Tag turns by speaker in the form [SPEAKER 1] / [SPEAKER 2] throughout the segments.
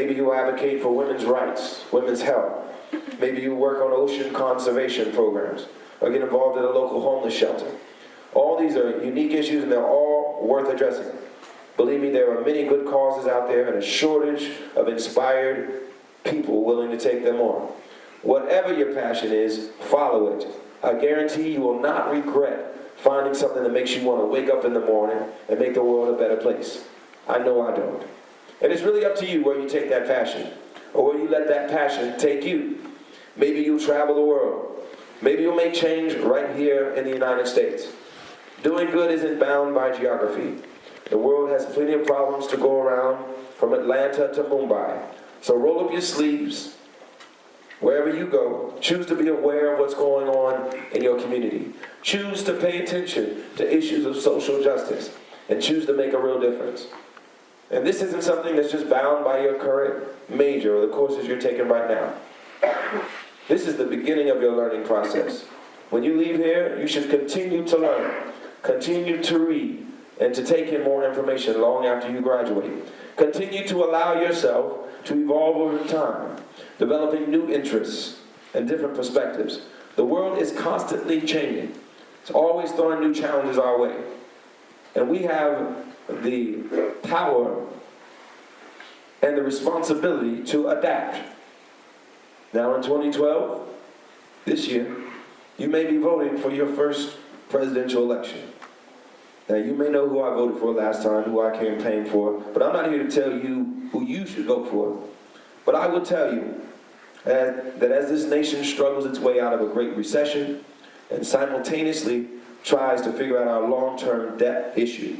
[SPEAKER 1] Maybe you advocate for women's rights, women's health. Maybe you work on ocean conservation programs or get involved in a local homeless shelter. All these are unique issues and they're all worth addressing. Believe me, there are many good causes out there and a shortage of inspired people willing to take them on. Whatever your passion is, follow it. I guarantee you will not regret finding something that makes you want to wake up in the morning and make the world a better place. I know I don't. And it's really up to you where you take that passion or where you let that passion take you. Maybe you'll travel the world. Maybe you'll make change right here in the United States. Doing good isn't bound by geography. The world has plenty of problems to go around from Atlanta to Mumbai. So roll up your sleeves. Wherever you go, choose to be aware of what's going on in your community. Choose to pay attention to issues of social justice and choose to make a real difference. And this isn't something that's just bound by your current major or the courses you're taking right now. This is the beginning of your learning process. When you leave here, you should continue to learn, continue to read, and to take in more information long after you graduate. Continue to allow yourself to evolve over time, developing new interests and different perspectives. The world is constantly changing. It's always throwing new challenges our way. And we have the power and the responsibility to adapt. Now in 2012, this year, you may be voting for your first presidential election. Now you may know who I voted for last time, who I campaigned for, but I'm not here to tell you who you should vote for. But I will tell you that as this nation struggles its way out of a great recession and simultaneously tries to figure out our long-term debt issue,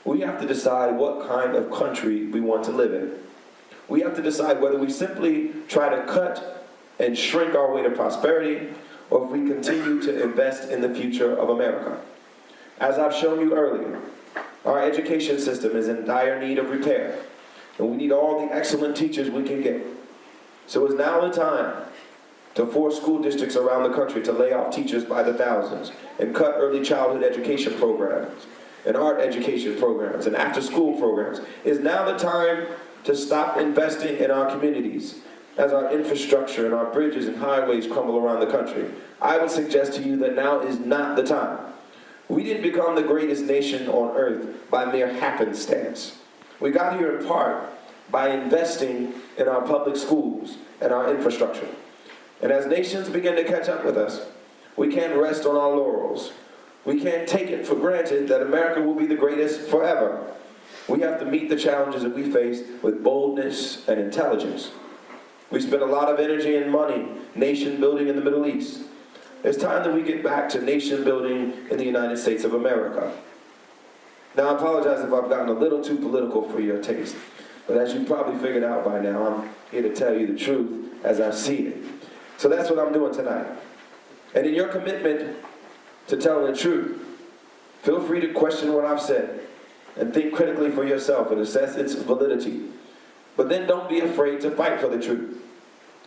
[SPEAKER 1] we have to decide what kind of country we want to live in. We have to decide whether we simply try to cut and shrink our way to prosperity, or if we continue to invest in the future of America. As I've shown you earlier, our education system is in dire need of repair, and we need all the excellent teachers we can get. So it's now the time to force school districts around the country to lay off teachers by the thousands and cut early childhood education programs and art education programs and after-school programs. It's now the time to stop investing in our communities as our infrastructure and our bridges and highways crumble around the country. I would suggest to you that now is not the time. We didn't become the greatest nation on earth by mere happenstance. We got here in part by investing in our public schools and our infrastructure. And as nations begin to catch up with us, we can't rest on our laurels. We can't take it for granted that America will be the greatest forever. We have to meet the challenges that we face with boldness and intelligence. We spend a lot of energy and money nation building in the Middle East. It's time that we get back to nation building in the United States of America. Now, I apologize if I've gotten a little too political for your taste, but as you probably figured out by now, I'm here to tell you the truth as I see it. So that's what I'm doing tonight. And in your commitment to telling the truth, feel free to question what I've said and think critically for yourself and assess its validity. But then don't be afraid to fight for the truth.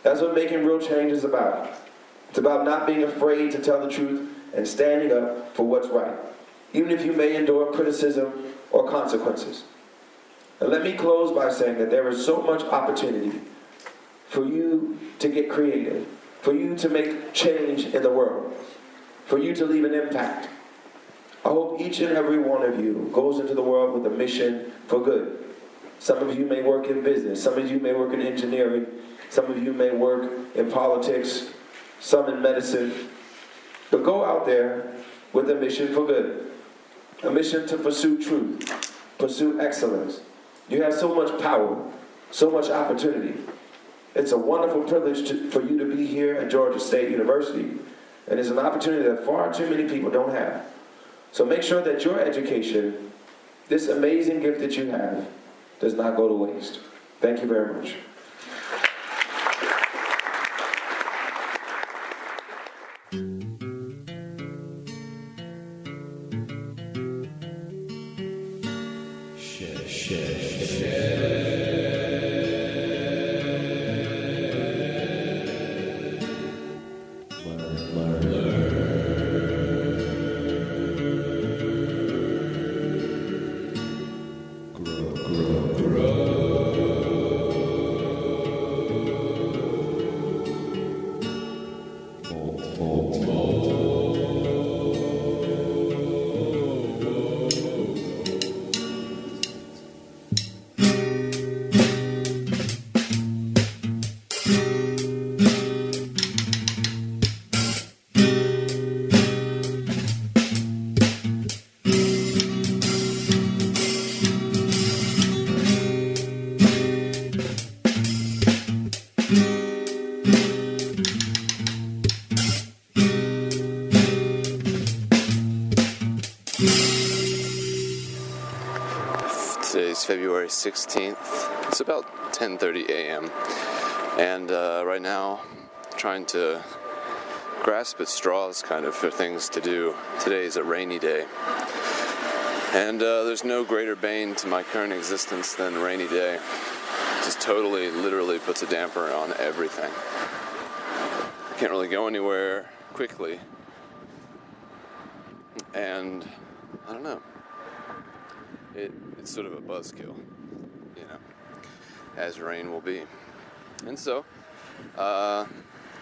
[SPEAKER 1] That's what making real change is about. It's about not being afraid to tell the truth and standing up for what's right, even if you may endure criticism or consequences. And let me close by saying that there is so much opportunity for you to get creative, for you to make change in the world, for you to leave an impact. I hope each and every one of you goes into the world with a mission for good. Some of you may work in business, some of you may work in engineering, some of you may work in politics, some in medicine. But go out there with a mission for good, a mission to pursue truth, pursue excellence. You have so much power, so much opportunity. It's a wonderful privilege for you to be here at Georgia State University, and it's an opportunity that far too many people don't have. So make sure that your education, this amazing gift that you have, does not go to waste. Thank you very much.
[SPEAKER 2] 16th. It's about 10:30 a.m. And right now, trying to grasp at straws kind of for things to do. Today is a rainy day. And there's no greater bane to my current existence than a rainy day. Just totally, literally puts a damper on everything. I can't really go anywhere quickly. And I don't know. It's sort of a buzzkill, as rain will be. And so,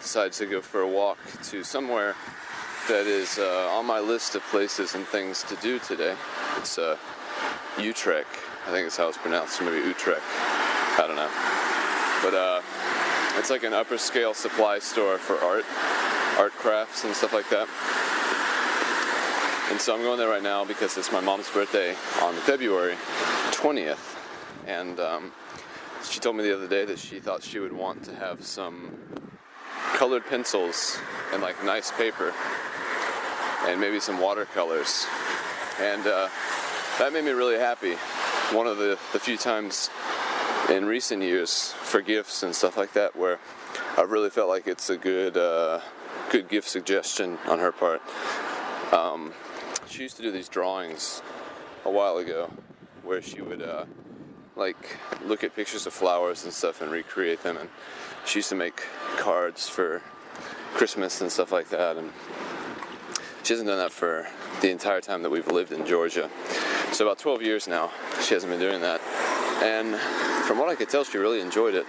[SPEAKER 2] decided to go for a walk to somewhere that is on my list of places and things to do today. It's Utrecht. I think it's how it's pronounced, maybe Utrecht. I don't know. But it's like an upper scale supply store for art crafts and stuff like that. And so I'm going there right now because it's my mom's birthday on February 20th. And she told me the other day that she thought she would want to have some colored pencils and like nice paper and maybe some watercolors. And that made me really happy. One of the few times in recent years for gifts and stuff like that where I really felt like it's a good gift suggestion on her part. She used to do these drawings a while ago where she would look at pictures of flowers and stuff and recreate them, and she used to make cards for Christmas and stuff like that, and she hasn't done that for the entire time that we've lived in Georgia. So about 12 years now she hasn't been doing that, and from what I could tell she really enjoyed it,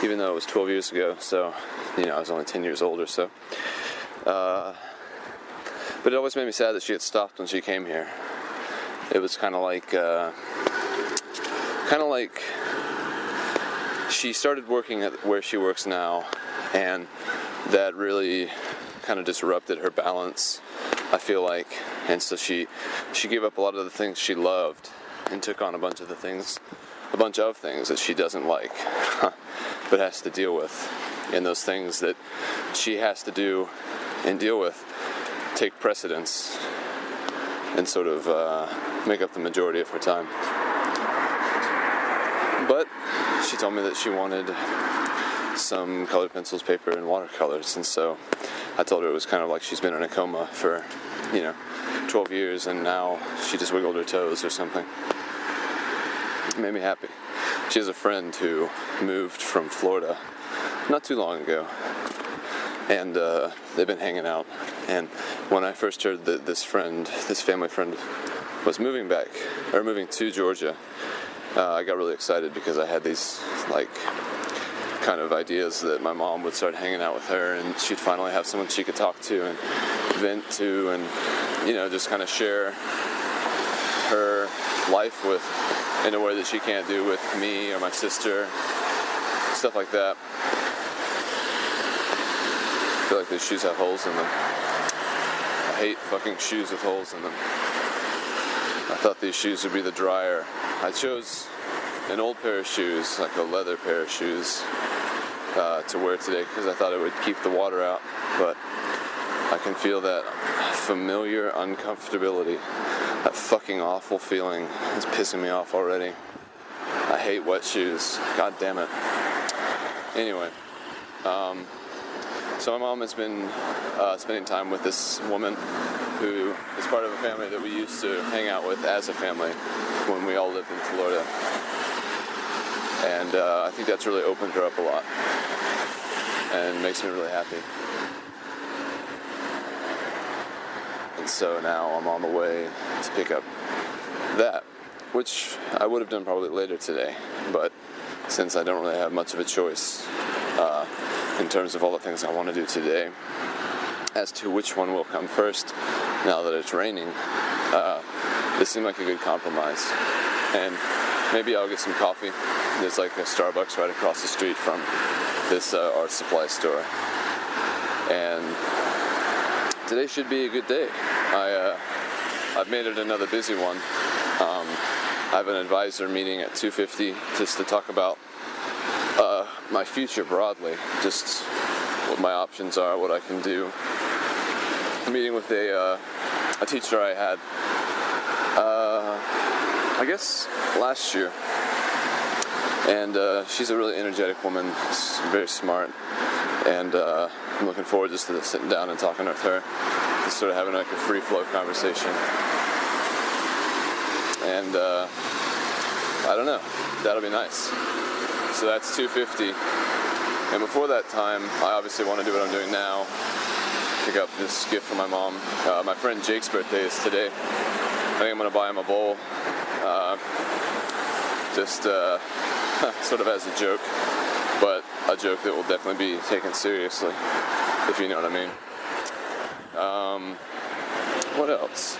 [SPEAKER 2] even though it was 12 years ago, so I was only 10 years old or so. But it always made me sad that she had stopped when she came here. It was kind of like she started working at where she works now, and that really kind of disrupted her balance, I feel like. And so she gave up a lot of the things she loved and took on a bunch of things that she doesn't like, but has to deal with. And those things that she has to do and deal with take precedence and sort of make up the majority of her time. But she told me that she wanted some colored pencils, paper, and watercolors, and so I told her it was kind of like she's been in a coma for 12 years, and now she just wiggled her toes or something. It made me happy. She has a friend who moved from Florida not too long ago, and they've been hanging out. And when I first heard that this family friend, was moving to Georgia, I got really excited because I had these kind of ideas that my mom would start hanging out with her, and she'd finally have someone she could talk to and vent to, and just kind of share her life with in a way that she can't do with me or my sister, stuff like that. I feel like these shoes have holes in them. I hate fucking shoes with holes in them. I thought these shoes would be the dryer. I chose an old pair of shoes, like a leather pair of shoes, to wear today because I thought it would keep the water out, but I can feel that familiar uncomfortability. That fucking awful feeling is pissing me off already. I hate wet shoes. God damn it. Anyway, so my mom has been spending time with this woman who is part of a family that we used to hang out with as a family when we all lived in Florida. And I think that's really opened her up a lot and makes me really happy. And so now I'm on the way to pick up that, which I would have done probably later today, but since I don't really have much of a choice in terms of all the things I want to do today as to which one will come first now that it's raining, this seemed like a good compromise. And maybe I'll get some coffee. There's like a Starbucks right across the street from this art supply store. And today should be a good day. I've made it another busy one. I have an advisor meeting at 2:50 just to talk about my future broadly, just what my options are, what I can do. I'm meeting with a teacher I had, I guess last year, And she's a really energetic woman, very smart, and I'm looking forward just to sitting down and talking with her, just sort of having like a free flow conversation. And I don't know, that'll be nice. So that's 250. And before that time, I obviously want to do what I'm doing now, pick up this gift from my mom. My friend Jake's birthday is today. I think I'm going to buy him a bowl, just sort of as a joke, but a joke that will definitely be taken seriously, if you know what I mean. What else?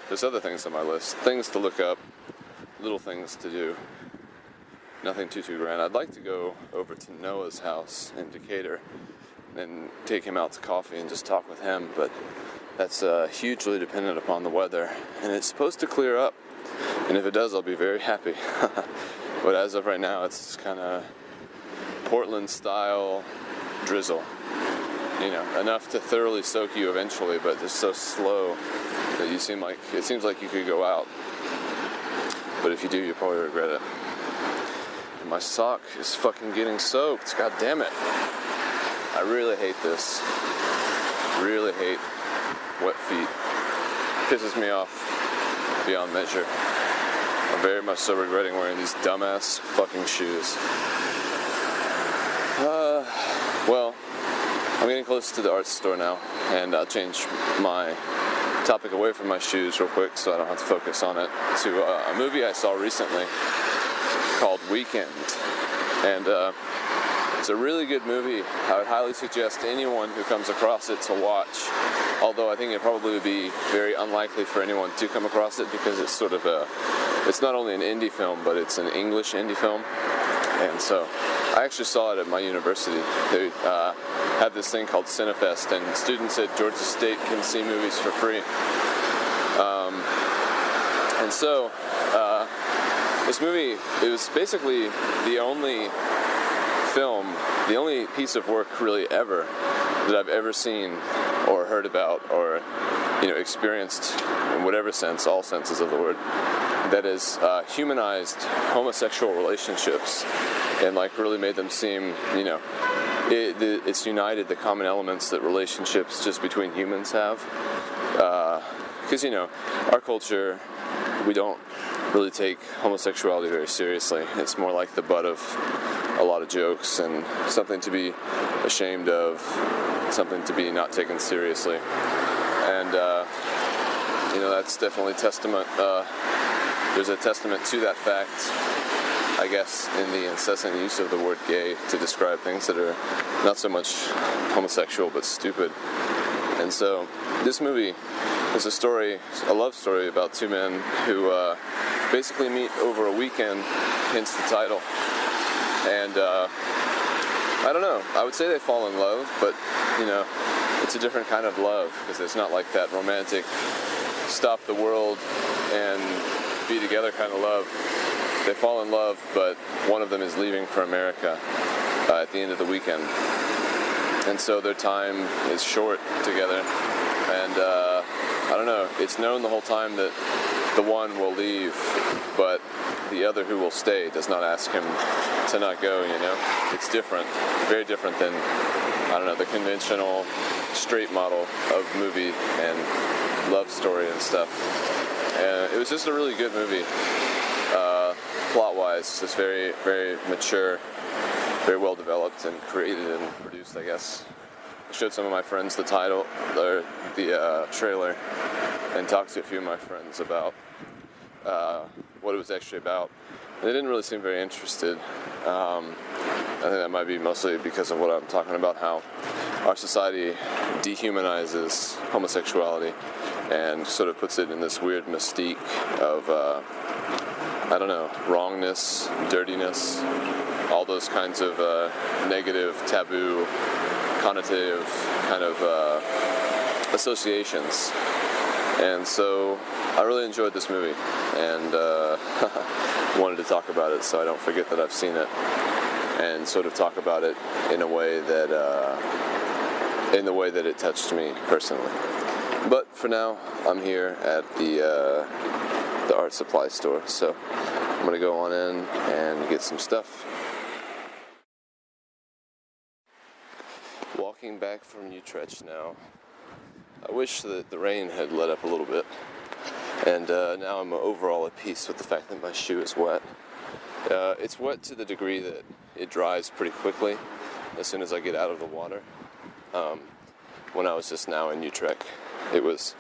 [SPEAKER 2] There's other things on my list. Things to look up, little things to do. Nothing too grand. I'd like to go over to Noah's house in Decatur and take him out to coffee and just talk with him, but that's hugely dependent upon the weather, and it's supposed to clear up, and if it does, I'll be very happy. But as of right now, it's kind of Portland-style drizzle. You know, enough to thoroughly soak you eventually, but just so slow that it seems like you could go out. But if you do, you'll probably regret it. And my sock is fucking getting soaked. God damn it. I really hate this. Really hate wet feet. Pisses me off beyond measure. I'm very much so regretting wearing these dumbass fucking shoes. Well, I'm getting close to the art store now, and I'll change my topic away from my shoes real quick so I don't have to focus on it, to a movie I saw recently called Weekend. And it's a really good movie. I would highly suggest anyone who comes across it to watch, although I think it probably would be very unlikely for anyone to come across it because it's sort of it's not only an indie film, but it's an English indie film. And so I actually saw it at my university. They had this thing called Cinefest, and students at Georgia State can see movies for free. And so this movie, it was basically the only piece of work really ever that I've ever seen or heard about or, you know, experienced in whatever sense, all senses of the word, that has humanized homosexual relationships and like really made them seem, you know, it's united the common elements that relationships just between humans have. Because, you know, our culture, we don't really take homosexuality very seriously. It's more like the butt of a lot of jokes and something to be ashamed of, something to be not taken seriously. And, you know, that's definitely testament. There's a testament to that fact, I guess, in the incessant use of the word gay to describe things that are not so much homosexual but stupid. And so this movie is a love story about two men who basically meet over a weekend, hence the title. And I don't know, I would say they fall in love, but, you know, it's a different kind of love, because it's not like that romantic stop the world and be together kind of love. They fall in love, but one of them is leaving for America at the end of the weekend. And so their time is short together. And I don't know, it's known the whole time that the one will leave, but the other who will stay does not ask him to not go, you know? It's different, very different than, I don't know, the conventional straight model of movie and love story and stuff. And it was just a really good movie. Plot-wise, it's very, very mature, very well developed and created and produced, I guess. I showed some of my friends the title, or the trailer, and talked to a few of my friends about what it was actually about. And they didn't really seem very interested. I think that might be mostly because of what I'm talking about, how our society dehumanizes homosexuality and sort of puts it in this weird mystique of, I don't know, wrongness, dirtiness, all those kinds of negative, taboo, connotative kind of associations. And so I really enjoyed this movie and wanted to talk about it so I don't forget that I've seen it, and sort of talk about it in a way that it touched me personally. But for now, I'm here at the art supply store, so I'm gonna go on in and get some stuff. Walking back from Utrecht now. I wish that the rain had let up a little bit, and now I'm overall at peace with the fact that my shoe is wet. It's wet to the degree that it dries pretty quickly as soon as I get out of the water. When I was just now in Utrecht, it was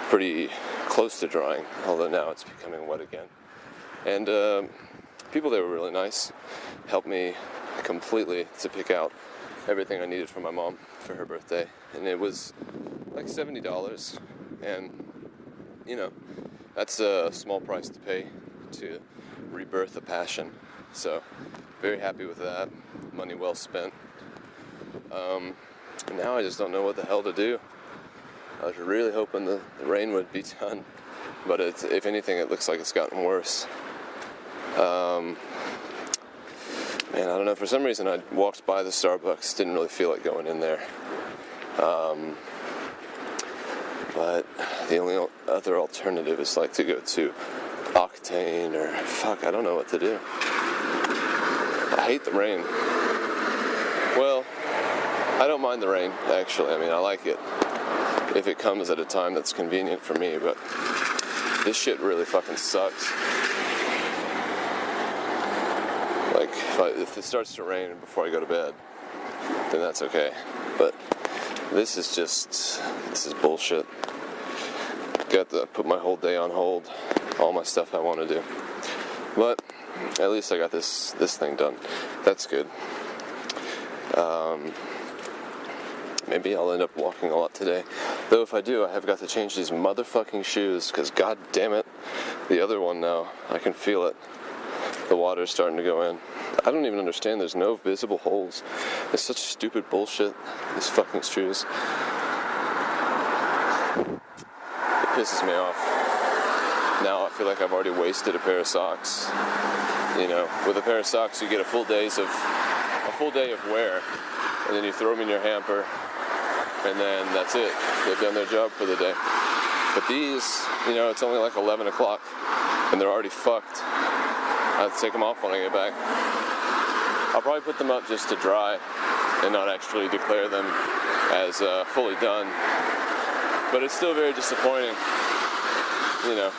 [SPEAKER 2] pretty close to drying, although now it's becoming wet again. And people there were really nice, helped me completely to pick out everything I needed for my mom for her birthday, and it was like $70, and you know, that's a small price to pay to rebirth a passion. So very happy with that. Money well spent. Now I just don't know what the hell to do. I was really hoping the rain would be done, but if anything, it looks like it's gotten worse. Man, I don't know, for some reason I walked by the Starbucks, didn't really feel like going in there. But the only other alternative is like to go to Octane or I don't know what to do. I hate the rain. Well, I don't mind the rain, actually. I mean, I like it if it comes at a time that's convenient for me, but this shit really fucking sucks. Like, if it starts to rain before I go to bed, then that's okay. But this is bullshit. Got to put my whole day on hold, all my stuff I want to do. But at least I got this thing done. That's good. Maybe I'll end up walking a lot today. Though if I do, I have got to change these motherfucking shoes, because god damn it, the other one now, I can feel it. The water's starting to go in. I don't even understand, there's no visible holes. It's such stupid bullshit, these fucking shoes. It pisses me off. Now I feel like I've already wasted a pair of socks. You know, with a pair of socks you get a full day of wear, and then you throw them in your hamper, and then that's it. They've done their job for the day. But these, you know, it's only like 11 o'clock, and they're already fucked. I have to take them off when I get back. I'll probably put them up just to dry and not actually declare them as fully done. But it's still very disappointing, you know.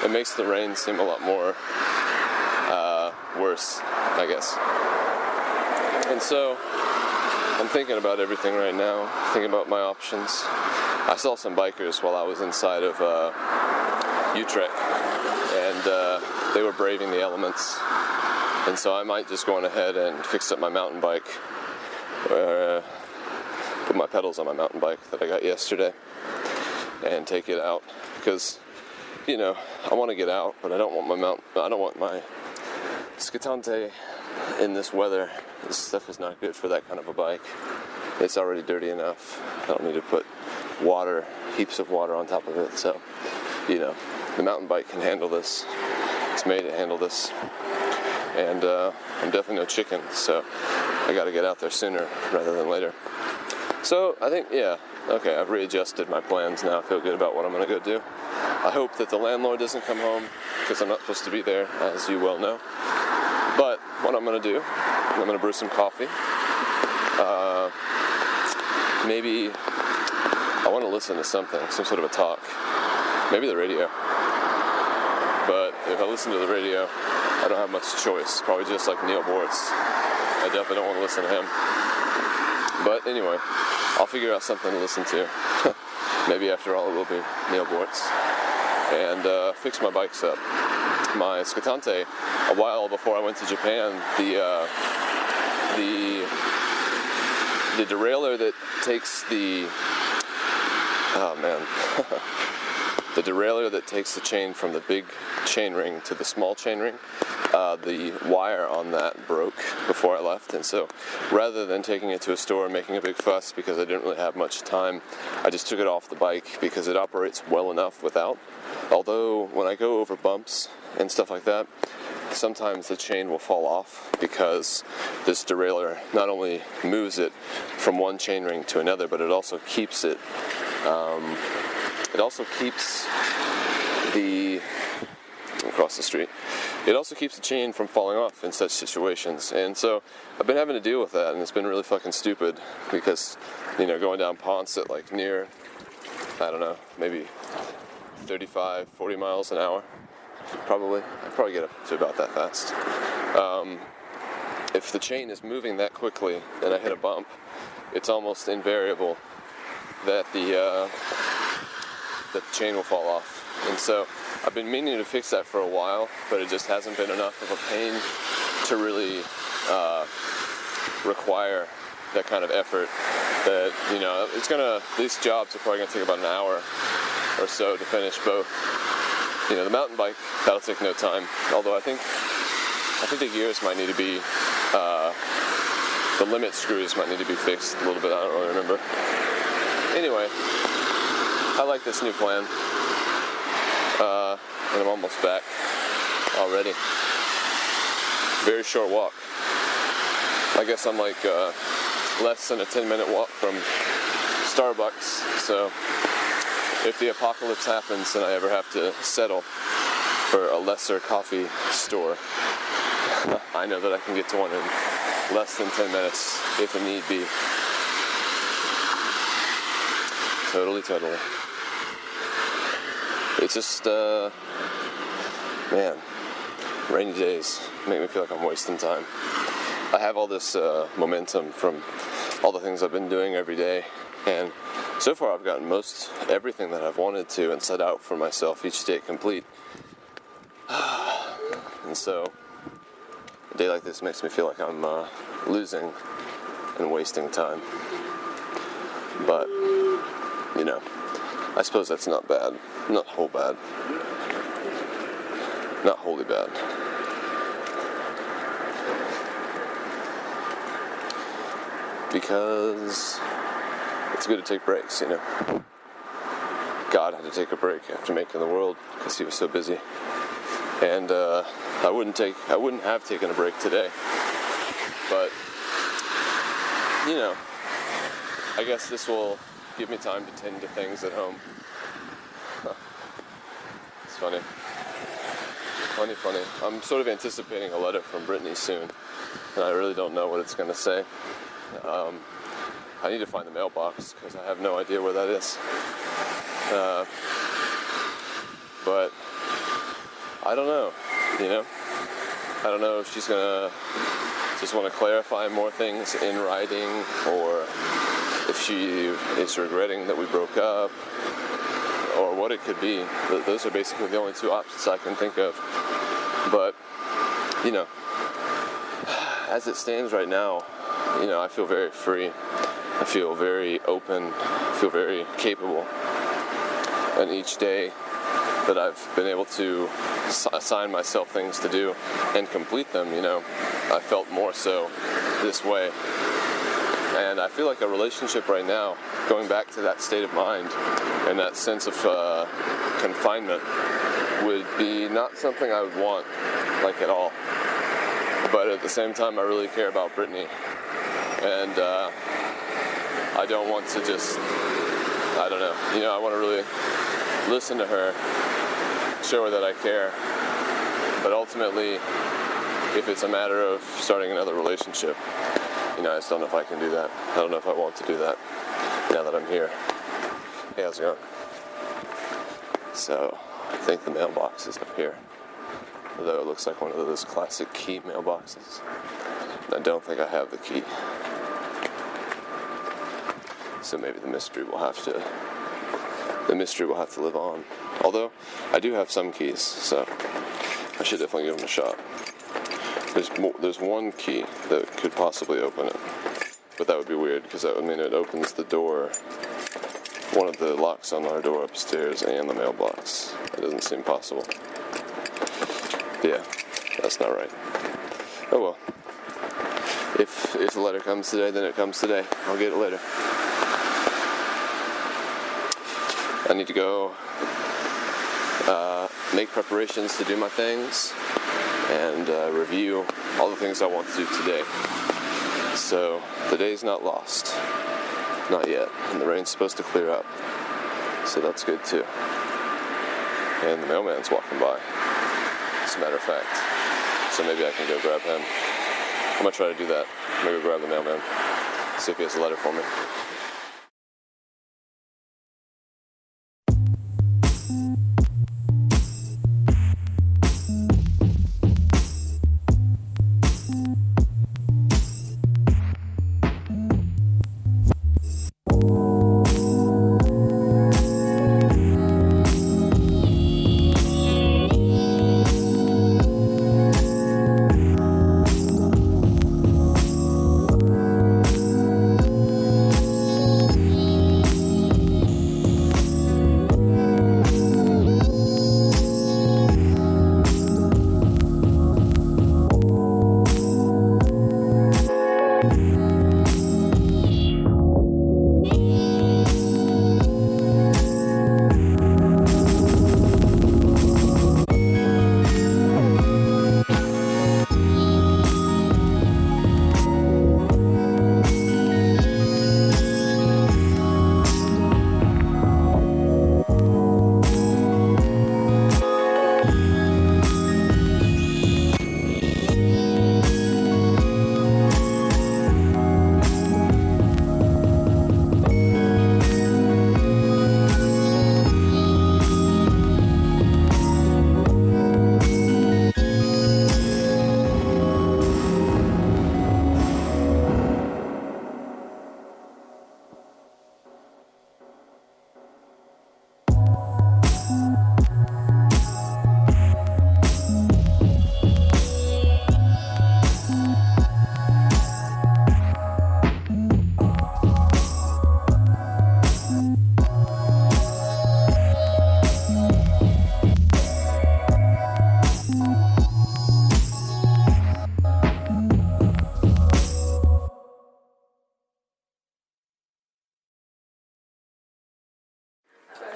[SPEAKER 2] It makes the rain seem a lot more worse, I guess. And so I'm thinking about everything right now, thinking about my options. I saw some bikers while I was inside of Utrecht, and they were braving the elements. And so I might just go on ahead and fix up my mountain bike, put my pedals on my mountain bike that I got yesterday, and take it out. Because, you know, I want to get out, but I don't want my Scatante in this weather. This stuff is not good for that kind of a bike. It's already dirty enough. I don't need to put water, heaps of water on top of it. So, you know, the mountain bike can handle this. It's made to handle this. And I'm definitely no chicken, so I got to get out there sooner rather than later. So I think, yeah, okay, I've readjusted my plans now. I feel good about what I'm going to go do. I hope that the landlord doesn't come home, because I'm not supposed to be there, as you well know. But what I'm going to do, I'm going to brew some coffee. Maybe I want to listen to something, some sort of a talk. Maybe the radio. But if I listen to the radio, I don't have much choice. Probably just like Neil Bortz. I definitely don't want to listen to him. But anyway, I'll figure out something to listen to. Maybe after all it will be Neil Bortz. And fix my bikes up. My Scatante, a while before I went to Japan, the derailleur that takes the... Oh man. The derailleur that takes the chain from the big chain ring to the small chain ring, the wire on that broke before I left, and so rather than taking it to a store and making a big fuss because I didn't really have much time, I just took it off the bike because it operates well enough without. Although when I go over bumps and stuff like that, sometimes the chain will fall off because this derailleur not only moves it from one chain ring to another, but it also keeps it. It also keeps the across the street. It also keeps the chain from falling off in such situations. And so I've been having to deal with that, and it's been really fucking stupid because, going down Ponce at like near, I don't know, maybe 35, 40 miles an hour. I'd probably get up to about that fast. If the chain is moving that quickly and I hit a bump, it's almost invariable that the chain will fall off. And so I've been meaning to fix that for a while, but it just hasn't been enough of a pain to really require that kind of effort. That, these jobs are probably gonna take about an hour or so to finish both. The mountain bike, that'll take no time. Although I think the gears might need to be, the limit screws might need to be fixed a little bit. I don't really remember. Anyway, I like this new plan. And I'm almost back already. Very short walk. I guess I'm like less than a 10-minute walk from Starbucks. So if the apocalypse happens and I ever have to settle for a lesser coffee store, I know that I can get to one in less than 10 minutes if it need be. Totally. It's just, man, rainy days make me feel like I'm wasting time. I have all this momentum from all the things I've been doing every day, and so far I've gotten most everything that I've wanted to and set out for myself each day complete. And so a day like this makes me feel like I'm losing and wasting time. But, I suppose that's not bad. Not wholly bad. Because it's good to take breaks, God had to take a break after making the world because he was so busy. And I wouldn't have taken a break today. But, I guess this will give me time to tend to things at home. It's funny. I'm sort of anticipating a letter from Brittany soon, and I really don't know what it's going to say. I need to find the mailbox because I have no idea where that is. But I don't know, I don't know if she's going to just want to clarify more things in writing, or if she is regretting that we broke up, or what it could be. Those are basically the only two options I can think of. But, as it stands right now, I feel very free. I feel very open. I feel very capable. And each day that I've been able to assign myself things to do and complete them, I felt more so this way. And I feel like a relationship right now, going back to that state of mind and that sense of confinement, would be not something I would want, like, at all. But at the same time, I really care about Brittany. And I don't want to just, I don't know, I want to really listen to her, show her that I care. But ultimately, if it's a matter of starting another relationship, I just don't know if I can do that. I don't know if I want to do that now that I'm here. Hey, how's it going? So, I think the mailbox is up here. Although it looks like one of those classic key mailboxes. I don't think I have the key. So maybe the mystery will have to live on. Although, I do have some keys, so I should definitely give them a shot. There's one key that could possibly open it, but that would be weird because that would mean it opens the door, one of the locks on our door upstairs, and the mailbox. That doesn't seem possible. Yeah, that's not right. Oh well. If the letter comes today, then it comes today. I'll get it later. I need to go make preparations to do my things and review all the things I want to do today. So the day's not lost. Not yet. And the rain's supposed to clear up. So that's good too. And the mailman's walking by. as a matter of fact. So maybe I can go grab him. I'm gonna try to do that. Maybe grab the mailman. See if he has a letter for me.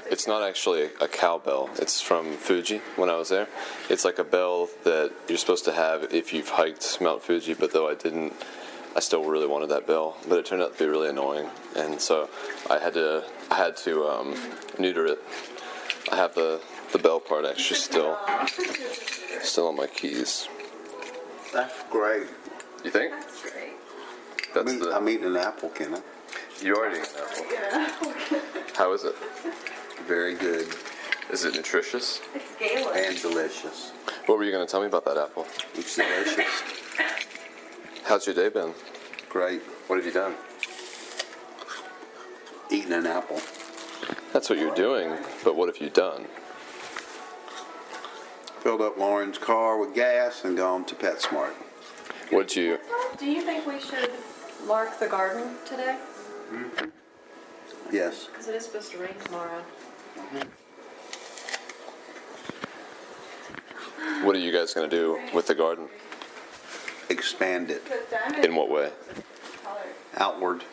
[SPEAKER 2] It's not actually a cowbell. It's from Fuji when I was there. It's like a bell that you're supposed to have if you've hiked Mount Fuji, but though I didn't, I still really wanted that bell. But it turned out to be really annoying, and so I had to neuter it. I have the bell part actually still on my keys.
[SPEAKER 3] That's great.
[SPEAKER 2] You think?
[SPEAKER 4] That's great.
[SPEAKER 3] I'm eating an apple, Kenna.
[SPEAKER 2] You are eating an apple.
[SPEAKER 4] Yeah.
[SPEAKER 2] How is it?
[SPEAKER 3] Very good
[SPEAKER 2] Is it nutritious?
[SPEAKER 4] It's Galen.
[SPEAKER 3] and delicious.
[SPEAKER 2] What were you going to tell me about that apple?
[SPEAKER 3] It's delicious.
[SPEAKER 2] How's your day been?
[SPEAKER 3] Great.
[SPEAKER 2] What have you done?
[SPEAKER 3] Eating an apple.
[SPEAKER 2] That's what you're doing, but what have you done?
[SPEAKER 3] Filled up Lauren's car with gas and gone to PetSmart.
[SPEAKER 2] What'd you...
[SPEAKER 4] Do you think we should lark the garden today?
[SPEAKER 3] Yes.
[SPEAKER 4] Because it is supposed to rain tomorrow.
[SPEAKER 2] What are you guys going to do with the garden?
[SPEAKER 3] Expand it.
[SPEAKER 2] In what way?
[SPEAKER 3] Outward.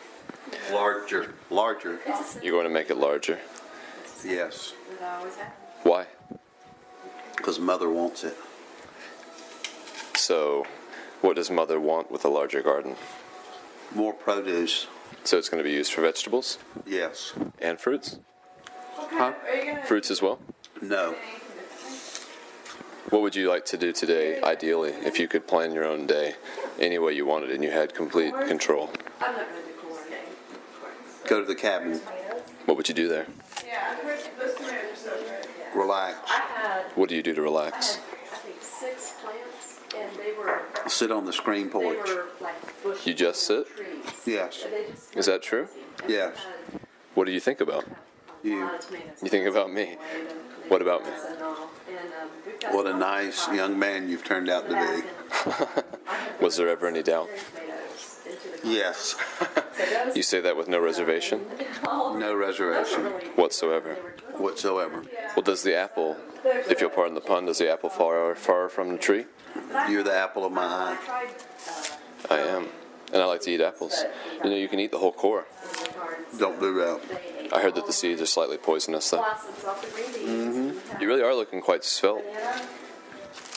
[SPEAKER 3] Larger. Larger.
[SPEAKER 2] You're going to make it larger.
[SPEAKER 3] Yes.
[SPEAKER 4] That always happens.
[SPEAKER 2] Why?
[SPEAKER 3] Because Mother wants it.
[SPEAKER 2] So, what does Mother want with a larger garden?
[SPEAKER 3] More produce.
[SPEAKER 2] So it's going to be used for vegetables
[SPEAKER 3] Yes.
[SPEAKER 2] and fruits?
[SPEAKER 3] Huh?
[SPEAKER 2] Fruits as well?
[SPEAKER 3] No.
[SPEAKER 2] What would you like to do today, ideally, if you could plan your own day any way you wanted and you had complete control?
[SPEAKER 4] I'm not going to do corn.
[SPEAKER 3] Go to the cabin.
[SPEAKER 2] What would you do there?
[SPEAKER 4] Yeah, those tomatoes are so good.
[SPEAKER 3] Relax.
[SPEAKER 4] I had,
[SPEAKER 2] What do you do to relax?
[SPEAKER 4] I think 6 plants, and they were
[SPEAKER 3] Sit on the screen porch.
[SPEAKER 4] like bushes.
[SPEAKER 2] You just sit?
[SPEAKER 4] Trees.
[SPEAKER 3] Yes.
[SPEAKER 4] They just
[SPEAKER 2] Is that true?
[SPEAKER 3] Yes.
[SPEAKER 2] What do you think about?
[SPEAKER 3] You.
[SPEAKER 2] You think about me? What about me?
[SPEAKER 3] What a nice young man you've turned out to be.
[SPEAKER 2] Was there ever any doubt?
[SPEAKER 3] Yes.
[SPEAKER 2] You say that with no reservation
[SPEAKER 3] No reservation
[SPEAKER 2] whatsoever.
[SPEAKER 3] whatsoever.
[SPEAKER 2] Well, does the apple, if you'll pardon the pun, does the apple fall far from the tree?
[SPEAKER 3] You're the apple of my eye.
[SPEAKER 2] I am. And I like to eat apples. You know, you can eat the whole core.
[SPEAKER 3] Don't do that.
[SPEAKER 2] I heard that the seeds are slightly poisonous, though. You really are looking quite svelte.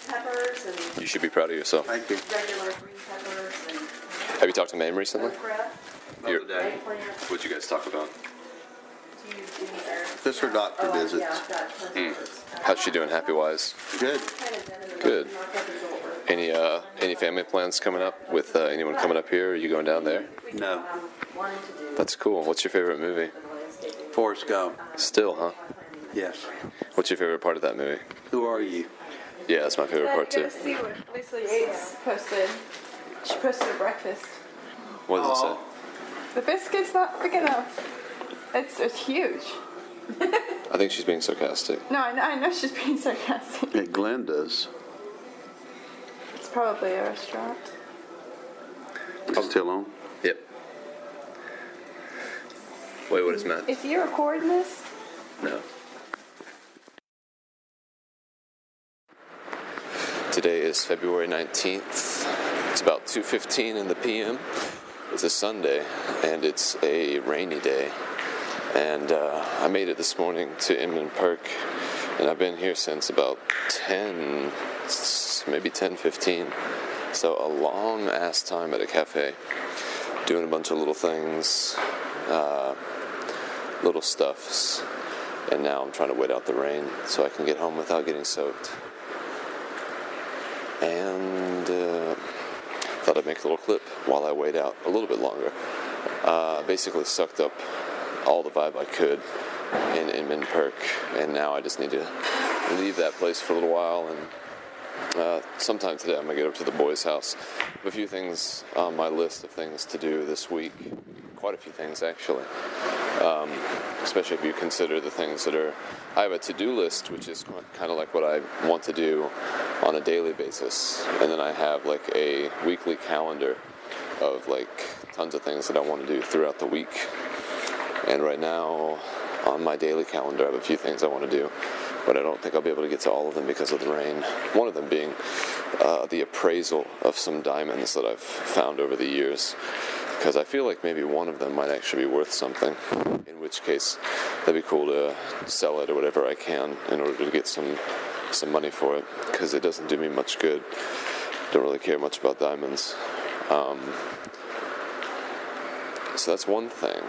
[SPEAKER 4] Peppers and
[SPEAKER 2] You should be proud of yourself.
[SPEAKER 3] Thank you.
[SPEAKER 4] regular green peppers and
[SPEAKER 2] Have you talked to Mame recently?
[SPEAKER 4] okra,
[SPEAKER 2] Here.
[SPEAKER 3] Other day.
[SPEAKER 4] eggplant,
[SPEAKER 2] What'd you guys talk about?
[SPEAKER 3] Just her doctor visits.
[SPEAKER 2] How's she doing, happy-wise?
[SPEAKER 3] Good.
[SPEAKER 2] Good. Any family plans coming up with anyone coming up here? Are you going down there?
[SPEAKER 3] No.
[SPEAKER 2] That's cool. What's your favorite movie?
[SPEAKER 3] Forrest Gump.
[SPEAKER 2] Still, huh?
[SPEAKER 3] Yes.
[SPEAKER 2] What's your favorite part of that movie?
[SPEAKER 3] Who are you?
[SPEAKER 2] Yeah, that's my favorite part too.
[SPEAKER 4] Let's see what Lisa Yates posted. She posted a breakfast.
[SPEAKER 2] What does it say?
[SPEAKER 4] The biscuit's not big enough. It's huge.
[SPEAKER 2] I think she's being sarcastic.
[SPEAKER 4] No, I know she's being sarcastic.
[SPEAKER 3] At Glenda's.
[SPEAKER 4] It's probably a restaurant.
[SPEAKER 3] It's still on.
[SPEAKER 2] Yep. Wait, what is Matt?
[SPEAKER 4] Is he recording this?
[SPEAKER 2] No. Today is February 19th. It's about 2:15 in the p.m. It's a Sunday, and it's a rainy day. And I made it this morning to Inman Park, and I've been here since about 10, maybe 10:15. So a long-ass time at a cafe, doing a bunch of little things, little stuffs. And now I'm trying to wait out the rain so I can get home without getting soaked. And thought I'd make a little clip while I wait out a little bit longer. Basically sucked up all the vibe I could in Inman Park, and now I just need to leave that place for a little while, and sometime today I'm going to get up to the boys' house. I have a few things on my list of things to do this week. Quite a few things, actually. Especially if you consider the things that are... I have a to-do list, which is kind of like what I want to do on a daily basis. And then I have like a weekly calendar of like tons of things that I want to do throughout the week. And right now, on my daily calendar, I have a few things I want to do, but I don't think I'll be able to get to all of them because of the rain. One of them being the appraisal of some diamonds that I've found over the years, because I feel like maybe one of them might actually be worth something, in which case that'd be cool to sell it or whatever I can in order to get some money for it, because it doesn't do me much good. Don't really care much about diamonds. So that's one thing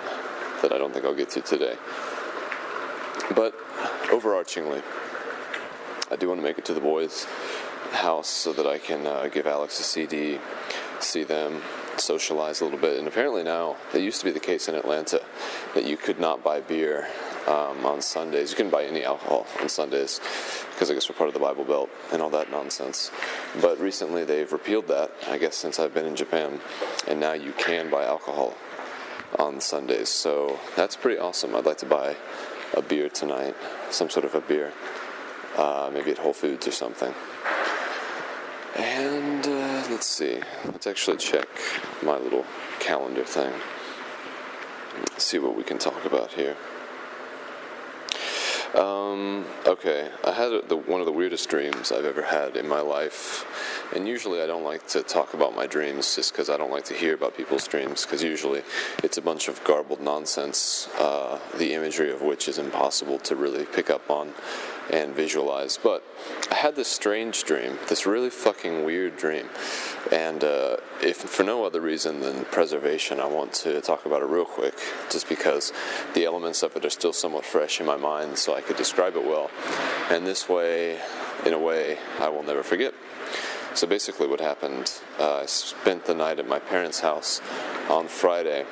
[SPEAKER 2] that I don't think I'll get to today. But overarchingly, I do want to make it to the boys' house so that I can give Alex a CD, see them, socialize a little bit. And apparently now, it used to be the case in Atlanta that you could not buy beer on Sundays. You couldn't buy any alcohol on Sundays because I guess we're part of the Bible Belt and all that nonsense. But recently they've repealed that, I guess since I've been in Japan, and now you can buy alcohol on Sundays. So that's pretty awesome. I'd like to buy a beer tonight, some sort of a beer, maybe at Whole Foods or something. And let's see, let's actually check my little calendar thing, see what we can talk about here. Okay, I had one of the weirdest dreams I've ever had in my life, and usually I don't like to talk about my dreams just because I don't like to hear about people's dreams, because usually it's a bunch of garbled nonsense, the imagery of which is impossible to really pick up on and visualize. But I had this strange dream, this really fucking weird dream, and if for no other reason than preservation, I want to talk about it real quick, just because the elements of it are still somewhat fresh in my mind, so I could describe it well, and this way, in a way, I will never forget. So basically what happened, I spent the night at my parents' house on Friday,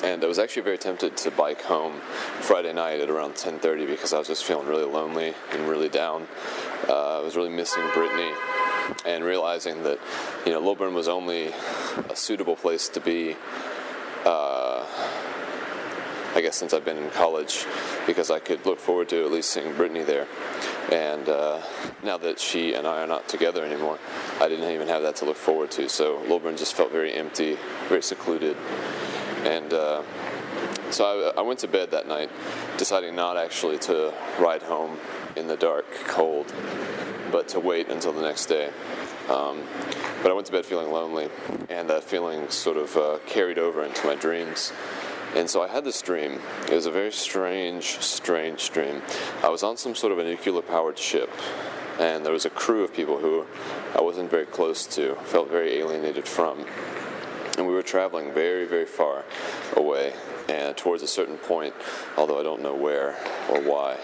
[SPEAKER 2] and I was actually very tempted to bike home Friday night at around 10:30 because I was just feeling really lonely and really down. I was really missing Brittany, and realizing that, Lilburn was only a suitable place to be, I guess since I've been in college, because I could look forward to at least seeing Brittany there. And now that she and I are not together anymore, I didn't even have that to look forward to. So Lilburn just felt very empty, very secluded. And so I went to bed that night, deciding not actually to ride home in the dark, cold, but to wait until the next day. But I went to bed feeling lonely, and that feeling sort of carried over into my dreams. And so I had this dream. It was a very strange dream. I was on some sort of a nuclear-powered ship, and there was a crew of people who I wasn't very close to, felt very alienated from. and we were traveling very, very far away, and towards a certain point, although I don't know where or why.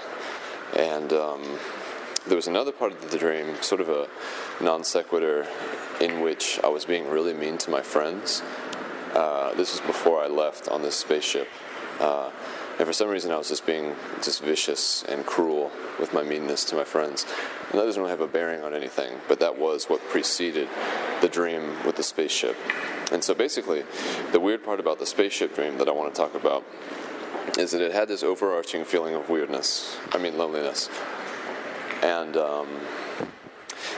[SPEAKER 2] And there was another part of the dream, sort of a non sequitur, in which I was being really mean to my friends. This was before I left on this spaceship. And for some reason I was just being vicious and cruel with my meanness to my friends. And that doesn't really have a bearing on anything, but that was what preceded the dream with the spaceship. And so basically, the weird part about the spaceship dream that I want to talk about is that it had this overarching feeling of loneliness. And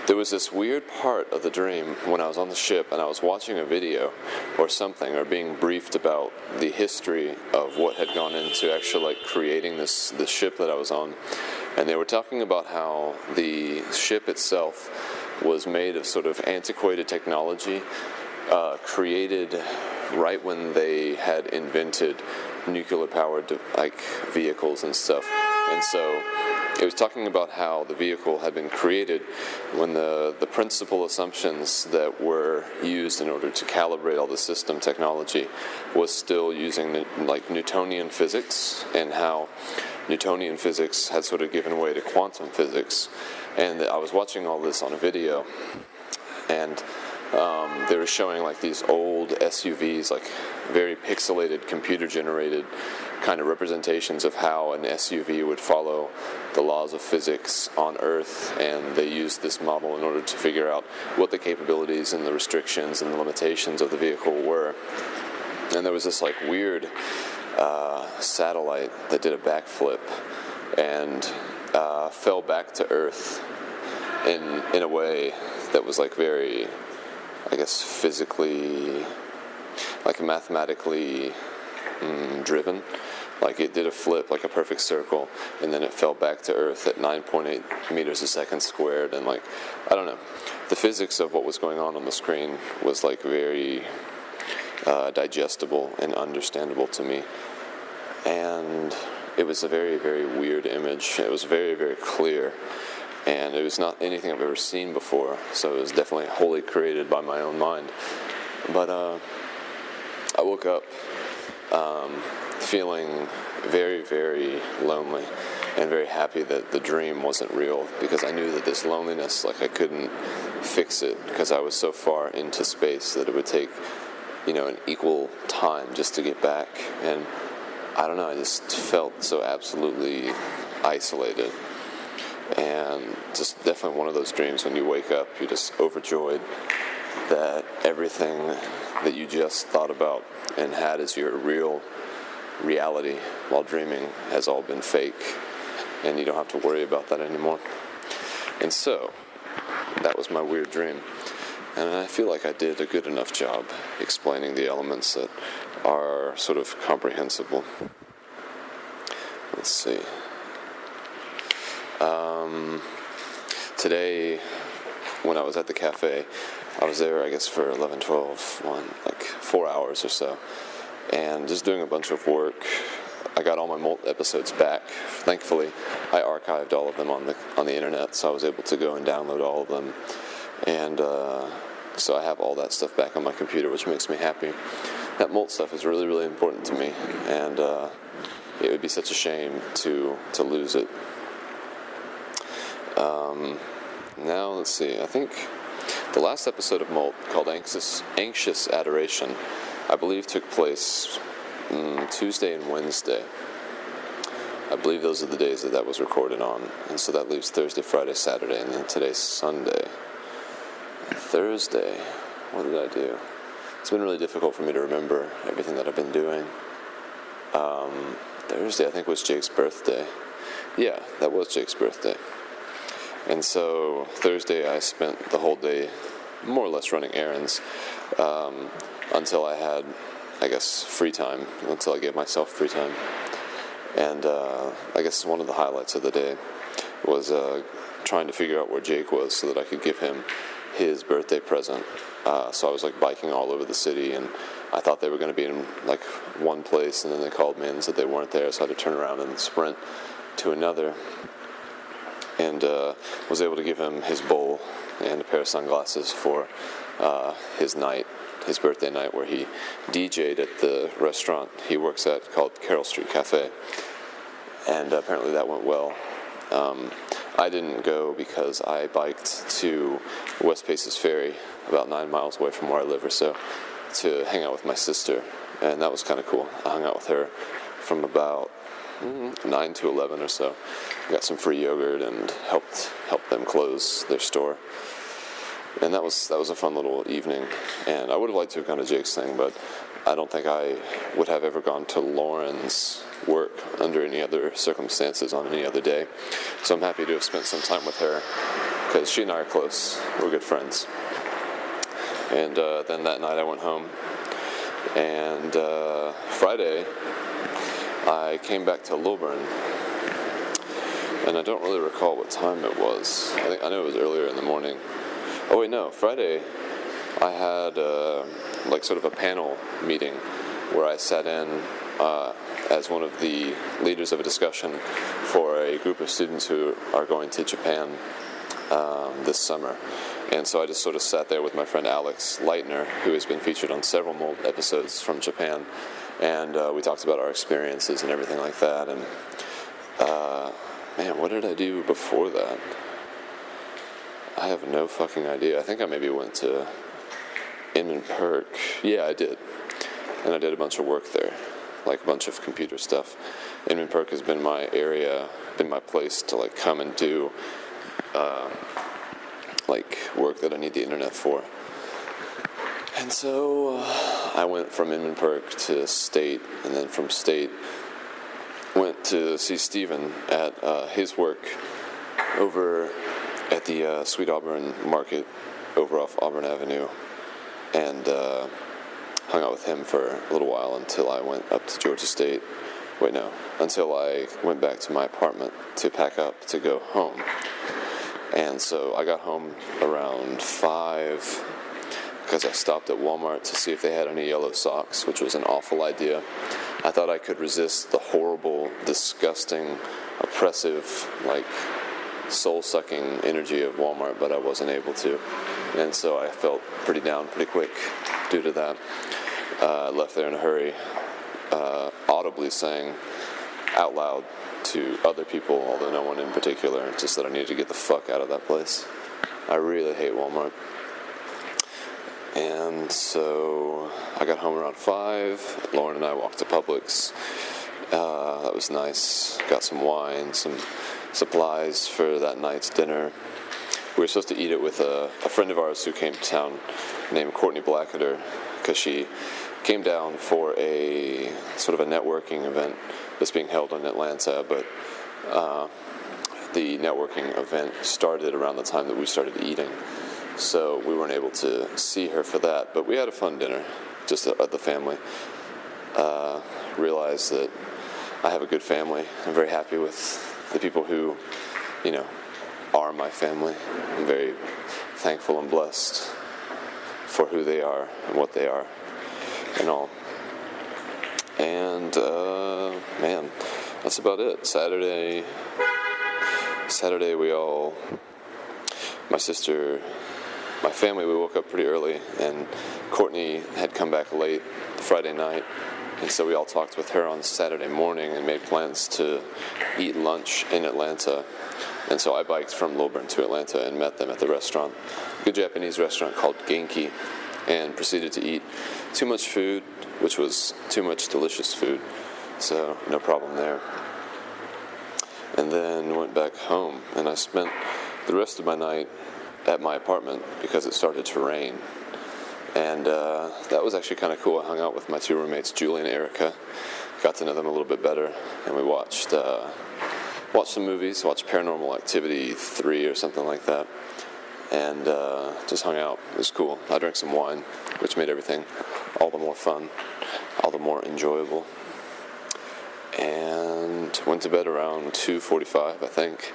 [SPEAKER 2] there was this weird part of the dream when I was on the ship and I was watching a video or something, or being briefed about the history of what had gone into actually creating this ship that I was on. And they were talking about how the ship itself was made of sort of antiquated technology, created right when they had invented nuclear-powered vehicles and stuff. And so it was talking about how the vehicle had been created when the principal assumptions that were used in order to calibrate all the system technology was still using Newtonian physics, and how Newtonian physics had sort of given way to quantum physics. And I was watching all this on a video, and they were showing these old SUVs, very pixelated, computer-generated kind of representations of how an SUV would follow the laws of physics on Earth, and they used this model in order to figure out what the capabilities and the restrictions and the limitations of the vehicle were. And there was this weird satellite that did a backflip and fell back to Earth in a way that was very, I guess, physically, mathematically driven. It did a flip, a perfect circle, and then it fell back to Earth at 9.8 meters a second squared. And I don't know, the physics of what was going on the screen was very digestible and understandable to me. And it was a very, very weird image. It was very, very clear. And it was not anything I've ever seen before, so it was definitely wholly created by my own mind. But I woke up feeling very, very lonely and very happy that the dream wasn't real, because I knew that this loneliness, I couldn't fix it because I was so far into space that it would take, an equal time just to get back. And I don't know, I just felt so absolutely isolated. And just definitely one of those dreams when you wake up, you're just overjoyed that everything that you just thought about and had as your real reality while dreaming has all been fake, and you don't have to worry about that anymore. And so, that was my weird dream. And I feel like I did a good enough job explaining the elements that are sort of comprehensible. Let's see. Today, when I was at the cafe, I was there, I guess, for 11, 12, 4 hours or so, and just doing a bunch of work. I got all my Molt episodes back. Thankfully, I archived all of them on the internet, so I was able to go and download all of them. And so I have all that stuff back on my computer, which makes me happy. That Molt stuff is really, really important to me, and it would be such a shame to lose it. Now, let's see, I think the last episode of Molt, called Anxious Adoration, I believe took place Tuesday and Wednesday. I believe those are the days that was recorded on, and so that leaves Thursday, Friday, Saturday, and then today's Sunday. Thursday, what did I do? It's been really difficult for me to remember everything that I've been doing. Thursday, I think, was Jake's birthday. Yeah, that was Jake's birthday. And so Thursday I spent the whole day more or less running errands until I had, I guess, free time, until I gave myself free time. And I guess one of the highlights of the day was trying to figure out where Jake was so that I could give him his birthday present. So I was biking all over the city, and I thought they were going to be in one place, and then they called me and said they weren't there, so I had to turn around and sprint to another. And was able to give him his bowl and a pair of sunglasses for his night his birthday night where he DJ'd at the restaurant he works at called Carroll Street Cafe. And apparently that went well. I didn't go because I biked to West Paces Ferry, about 9 miles away from where I live or so, to hang out with my sister. And that was kind of cool. I hung out with her from about 9 to 11 or so. Got some free yogurt and helped them close their store. And that was a fun little evening. And I would have liked to have gone to Jake's thing, but I don't think I would have ever gone to Lauren's work under any other circumstances on any other day. So I'm happy to have spent some time with her, because she and I are close. We're good friends. And then that night I went home. And Friday, I came back to Lilburn. And I don't really recall what time it was. I know it was earlier in the morning. Oh wait, no, Friday I had sort of a panel meeting where I sat in as one of the leaders of a discussion for a group of students who are going to Japan this summer. And so I just sort of sat there with my friend Alex Leitner, who has been featured on several episodes from Japan, and we talked about our experiences and everything like that. And man, what did I do before that? I have no fucking idea. I think I maybe went to Inman Perk. Yeah, I did. And I did a bunch of work there, like a bunch of computer stuff. Inman Perk has been my area, been my place to like come and do work that I need the internet for. And so I went from Inman Perk to State, and then from State went to see Stephen at his work over at the Sweet Auburn Market over off Auburn Avenue, and hung out with him for a little while until I went up to Georgia State. Until I went back to my apartment to pack up to go home. And so I got home around 5 because I stopped at Walmart to see if they had any yellow socks, which was an awful idea. I thought I could resist the horrible, disgusting, oppressive, soul-sucking energy of Walmart, but I wasn't able to. And so I felt pretty down pretty quick due to that. I left there in a hurry, audibly saying out loud to other people, although no one in particular, just that I needed to get the fuck out of that place. I really hate Walmart. And so I got home around 5. Lauren and I walked to Publix. That was nice. Got some wine, some supplies for that night's dinner. We were supposed to eat it with a friend of ours who came to town named Courtney Blacketer, because she came down for a sort of a networking event that's being held in Atlanta, but the networking event started around the time that we started eating, so we weren't able to see her for that, but we had a fun dinner, just at the family. Realized that I have a good family. I'm very happy with the people who, are my family. I'm very thankful and blessed for who they are and what they are and all. And man, that's about it. Saturday my sister, my family, we woke up pretty early, and Courtney had come back late Friday night, and so we all talked with her on Saturday morning and made plans to eat lunch in Atlanta. And so I biked from Lilburn to Atlanta and met them at the restaurant, a good Japanese restaurant called Genki, and proceeded to eat too much food, which was too much delicious food, so no problem there. And then went back home, and I spent the rest of my night at my apartment because it started to rain. And that was actually kind of cool. I hung out with my 2 roommates, Julie and Erica, got to know them a little bit better, and we watched some movies, watched Paranormal Activity 3 or something like that, and just hung out. It was cool. I drank some wine, which made everything all the more fun, all the more enjoyable. And went to bed around 2:45, I think,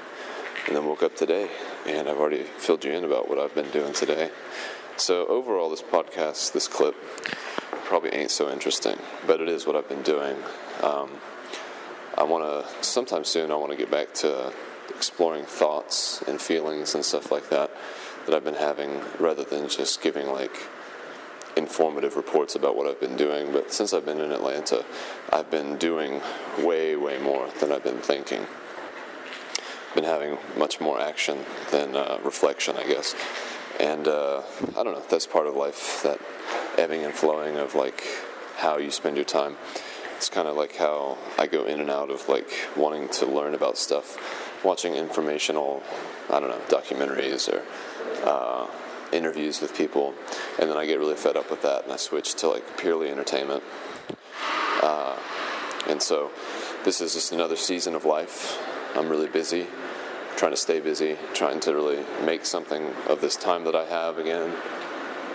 [SPEAKER 2] and then woke up today, and I've already filled you in about what I've been doing today. So overall, this podcast, this clip, probably ain't so interesting, but it is what I've been doing. Sometime soon, I want to get back to exploring thoughts and feelings and stuff like that I've been having, rather than just giving informative reports about what I've been doing, but since I've been in Atlanta, I've been doing way, way more than I've been thinking. Been having much more action than reflection, I guess. And I don't know, that's part of life, that ebbing and flowing of like how you spend your time. It's kind of like how I go in and out of like wanting to learn about stuff, watching informational, I don't know, documentaries or interviews with people, and then I get really fed up with that and I switch to like purely entertainment. And so this is just another season of life. I'm really busy, trying to stay busy, trying to really make something of this time that I have again.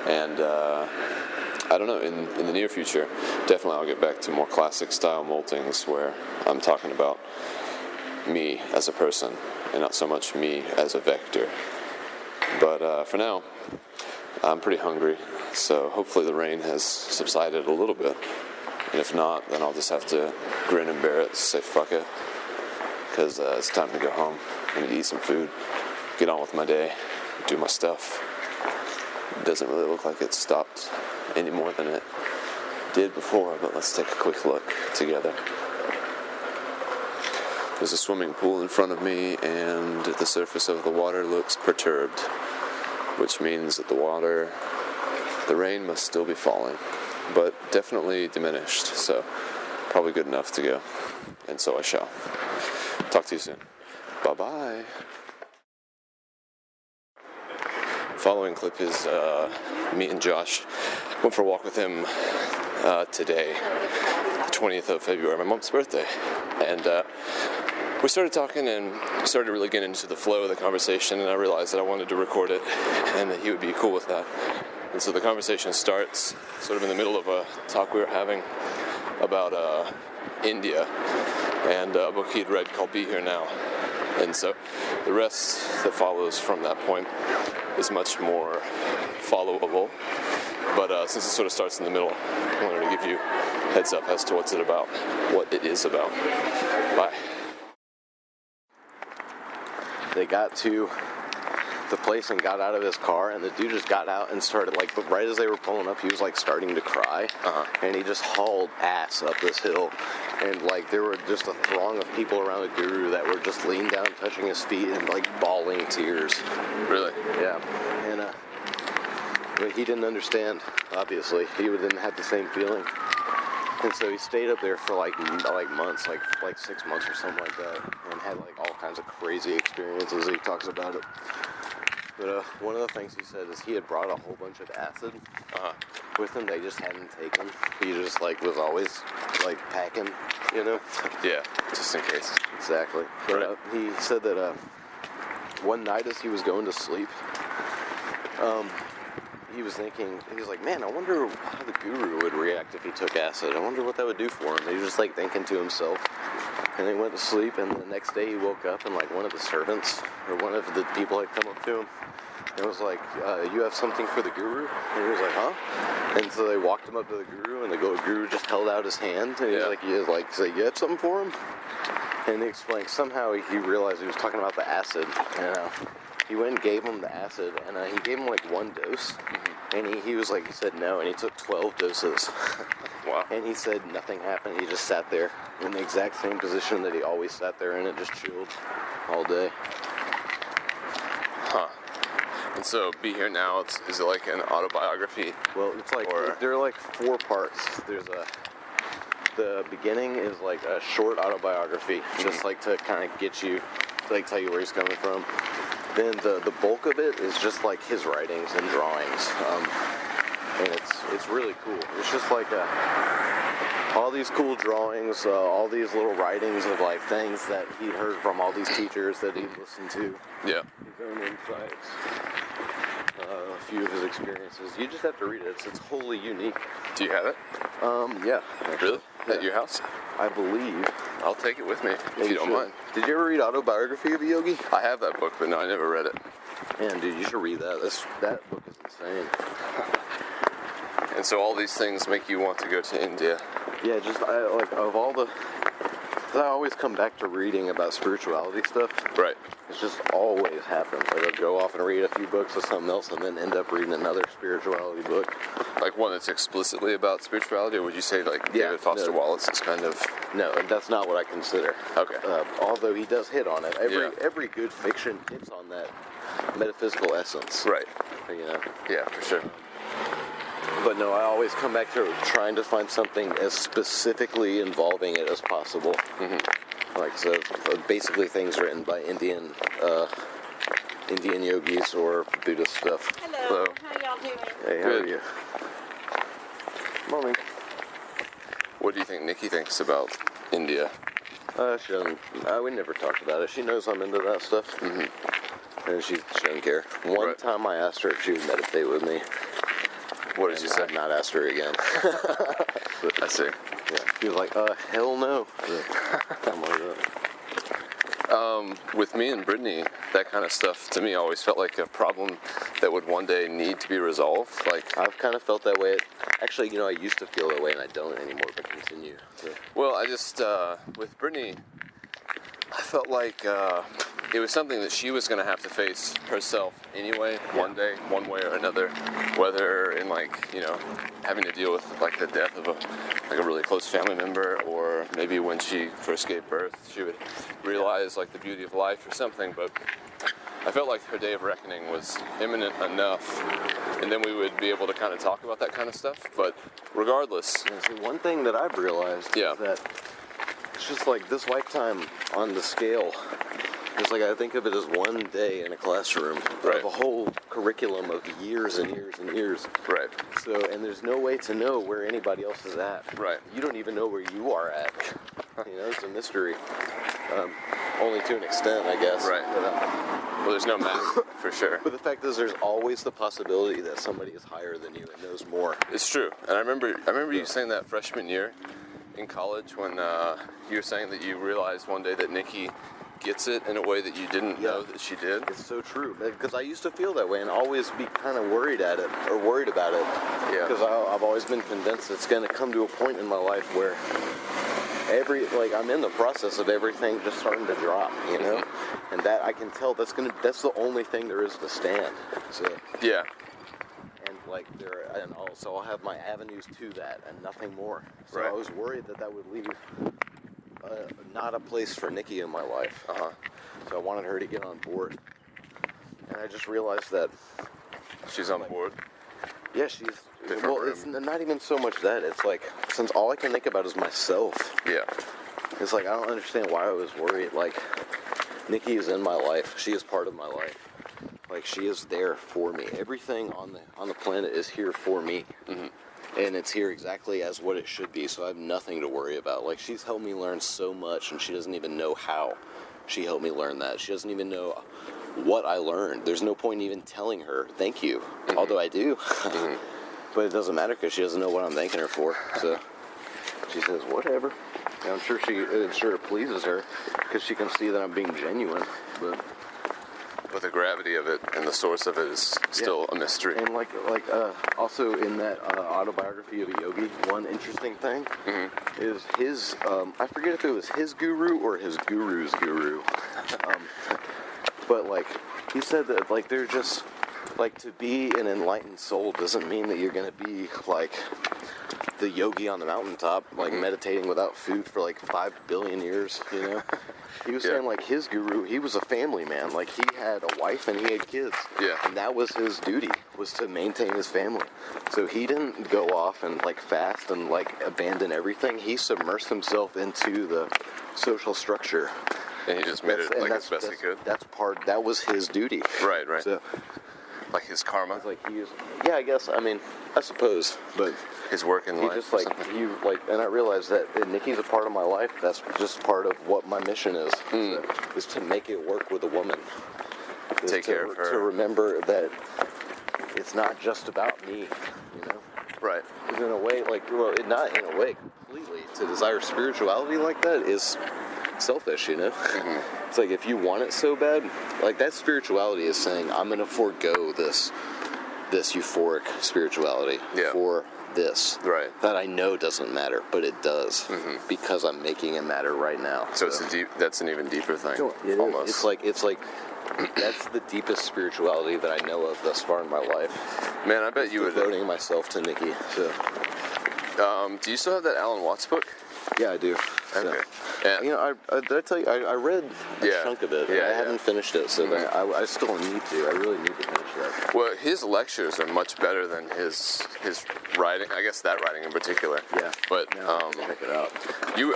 [SPEAKER 2] And I don't know, in the near future, definitely I'll get back to more classic style moltings where I'm talking about me as a person and not so much me as a vector. But for now, I'm pretty hungry, so hopefully the rain has subsided a little bit. And if not, then I'll just have to grin and bear it, say fuck it, because it's time to go home. I need to eat some food, get on with my day, do my stuff. It doesn't really look like it's stopped any more than it did before, but let's take a quick look together. There's a swimming pool in front of me, and the surface of the water looks perturbed, which means that the rain must still be falling, but definitely diminished, so probably good enough to go, and so I shall. Talk to you soon. Bye-bye. Following clip is me and Josh. Went for a walk with him today, the 20th of February, my mom's birthday. And we started talking and started really getting into the flow of the conversation, and I realized that I wanted to record it and that he would be cool with that. And so the conversation starts sort of in the middle of a talk we were having about India and a book he'd read called Be Here Now. And so the rest that follows from that point is much more followable. But since it sort of starts in the middle, I wanted to give you a heads up as to what it is about. Bye. They got to the place and got out of his car, and the dude just got out and started, like, but right as they were pulling up, he was, like, starting to cry, and he just hauled ass up this hill, and, like, there were just a throng of people around the guru that were just leaning down, touching his feet, and, like, bawling tears. Really? Yeah. And, but he didn't understand, obviously. He didn't have the same feeling. And so he stayed up there for like months, like 6 months or something like that, and had like all kinds of crazy experiences. He talks about it. But one of the things he said is he had brought a whole bunch of acid with him. They just hadn't taken. He just like was always like packing, you know. Yeah, just in case. Exactly. But he said that one night as he was going to sleep, he was thinking, he was like, man, I wonder how the guru would react if he took acid. I wonder what that would do for him. He was just like thinking to himself. And he went to sleep, and the next day he woke up, and like one of the servants, or one of the people had come up to him, and was like, you have something for the guru? And he was like, huh? And so they walked him up to the guru, and the guru just held out his hand, and he was like, so you have something for him? And he explained, somehow he realized he was talking about the acid, and he went and gave him the acid, and he gave him like one dose, and he was like, he said no, and he took 12 doses. Wow. And he said nothing happened. He just sat there in the exact same position that he always sat there in, and just chilled all day. Huh. And so, Be Here Now, is it like an autobiography? Well, it's like, there are like 4 parts. There's the beginning is like a short autobiography, just like to kind of get you, to like tell you where he's coming from. Then the bulk of it is just like his writings and drawings, and it's really cool. It's just like all these cool drawings, all these little writings of like things that he heard from all these teachers that he listened to. Yeah. His own insights, a few of his experiences. You just have to read it. It's wholly unique. Do you have it? Yeah. Really? Yeah. At your house? I believe. I'll take it with me, if you don't mind. Did you ever read Autobiography of a Yogi? I have that book, but no, I never read it. Man, dude, you should read that. That book is insane. And so all these things make you want to go to India? Yeah, just, like, of all the
[SPEAKER 5] I always come back to reading about spirituality stuff.
[SPEAKER 2] Right.
[SPEAKER 5] It's just always happens. Like I'll go off and read a few books of something else and then end up reading another spirituality book.
[SPEAKER 2] Like one that's explicitly about spirituality, or would you say like David Foster Wallace is kind of...
[SPEAKER 5] No, that's not what I consider.
[SPEAKER 2] Okay.
[SPEAKER 5] Although he does hit on it.
[SPEAKER 2] Yeah.
[SPEAKER 5] Every good fiction hits on that metaphysical essence.
[SPEAKER 2] Right.
[SPEAKER 5] You know?
[SPEAKER 2] Yeah, for sure.
[SPEAKER 5] But no, I always come back to trying to find something as specifically involving it as possible. Mm-hmm. Like, so basically things written by Indian yogis or Buddhist stuff.
[SPEAKER 6] Hello. How y'all doing?
[SPEAKER 5] Hey, how
[SPEAKER 2] Good.
[SPEAKER 5] are you? Morning.
[SPEAKER 2] What do you think Nikki thinks about India?
[SPEAKER 5] She doesn't, we never talked about it. She knows I'm into that stuff. Mm-hmm. And she doesn't care. One time I asked her if she would meditate with me.
[SPEAKER 2] What did you say?
[SPEAKER 5] I've not asked her again.
[SPEAKER 2] I see.
[SPEAKER 5] Yeah. She was like, hell no. Something like that.
[SPEAKER 2] With me and Brittany, that kind of stuff to me always felt like a problem that would one day need to be resolved. Like,
[SPEAKER 5] I've kind of felt that way. Actually, I used to feel that way and I don't anymore, but continue. So.
[SPEAKER 2] well, I just, with Brittany, I felt like it was something that she was going to have to face herself anyway, one day, one way or another, whether in having to deal with like the death of a really close family member, or maybe when she first gave birth, she would realize like the beauty of life or something. But I felt like her day of reckoning was imminent enough, and then we would be able to kind of talk about that kind of stuff. But regardless,
[SPEAKER 5] See, one thing that I've realized is that it's just like this lifetime on the scale. It's like I think of it as one day in a classroom of a whole curriculum of years and years and years.
[SPEAKER 2] Right.
[SPEAKER 5] So, and there's no way to know where anybody else is at.
[SPEAKER 2] Right.
[SPEAKER 5] You don't even know where you are at. It's a mystery. Only to an extent, I guess.
[SPEAKER 2] Right.
[SPEAKER 5] But,
[SPEAKER 2] Well, there's no map for sure.
[SPEAKER 5] but the fact is, there's always the possibility that somebody is higher than you and knows more.
[SPEAKER 2] It's true, and I remember you saying that freshman year in college when you were saying that you realized one day that Nikki gets it in a way that you didn't know that she did.
[SPEAKER 5] It's so true, because I used to feel that way and always be kind of worried about it.
[SPEAKER 2] Yeah.
[SPEAKER 5] Because I've always been convinced it's going to come to a point in my life where I'm in the process of everything just starting to drop, and that I can tell that's the only thing there is to stand. So
[SPEAKER 2] Yeah.
[SPEAKER 5] and also I'll have my avenues to that and nothing more. So
[SPEAKER 2] Right.
[SPEAKER 5] I was worried that would leave not a place for Nikki in my life. So I wanted her to get on board, and I just realized that
[SPEAKER 2] She's on board.
[SPEAKER 5] yeah, she's
[SPEAKER 2] Different room.
[SPEAKER 5] It's not even so much that. It's like, since all I can think about is myself,
[SPEAKER 2] Yeah.
[SPEAKER 5] it's like I don't understand why I was worried. Like, Nikki is in my life. She is part of my life. Like, she is there for me. Everything on the planet is here for me. Mm-hmm. And it's here exactly as what it should be, so I have nothing to worry about. Like, she's helped me learn so much, and she doesn't even know how she helped me learn that. She doesn't even know what I learned. There's no point in even telling her thank you, although I do. Mm-hmm. But it doesn't matter because she doesn't know what I'm thanking her for. So she says, whatever. And I'm sure it pleases her because she can see that I'm being genuine.
[SPEAKER 2] But the gravity of it and the source of it is still a mystery.
[SPEAKER 5] And also in that autobiography of a yogi, one interesting thing is his, I forget if it was his guru or his guru's guru. But he said that they're just, to be an enlightened soul doesn't mean that you're going to be the yogi on the mountaintop, meditating without food for 5 billion years, He was saying his guru, he was a family man. He had a wife and he had kids.
[SPEAKER 2] Yeah.
[SPEAKER 5] And that was his duty, was to maintain his family. So he didn't go off and fast and abandon everything. He submersed himself into the social structure.
[SPEAKER 2] And he just made it as best he could.
[SPEAKER 5] That was his duty.
[SPEAKER 2] Right.
[SPEAKER 5] So,
[SPEAKER 2] like his karma.
[SPEAKER 5] I guess, I suppose, but
[SPEAKER 2] His work in
[SPEAKER 5] he
[SPEAKER 2] life.
[SPEAKER 5] just and I realized that Nikki's a part of my life. That's just part of what my mission is, is to make it work with a woman.
[SPEAKER 2] Take care of her.
[SPEAKER 5] To remember that it's not just about me,
[SPEAKER 2] Right.
[SPEAKER 5] Because in a way, not in a way, completely. To desire spirituality like that is selfish, Mm-hmm. It's if you want it so bad, that spirituality is saying, I'm going to forego this euphoric spirituality for this.
[SPEAKER 2] Right.
[SPEAKER 5] That I know doesn't matter, but it does because I'm making it matter right now.
[SPEAKER 2] So that's an even deeper thing.
[SPEAKER 5] It
[SPEAKER 2] almost.
[SPEAKER 5] is. It's like that's the deepest spirituality that I know of thus far in my life.
[SPEAKER 2] Man, I bet you would.
[SPEAKER 5] Devoting myself to Nikki. So,
[SPEAKER 2] do you still have that Alan Watts book?
[SPEAKER 5] yeah, I do. So,
[SPEAKER 2] Okay. Yeah.
[SPEAKER 5] you know, did I tell you? I read a chunk of it.
[SPEAKER 2] Yeah,
[SPEAKER 5] I haven't finished it, so I still need to. I really need to finish that.
[SPEAKER 2] Well, his lectures are much better than his writing. I guess that writing in particular.
[SPEAKER 5] Yeah.
[SPEAKER 2] But
[SPEAKER 5] Check it out.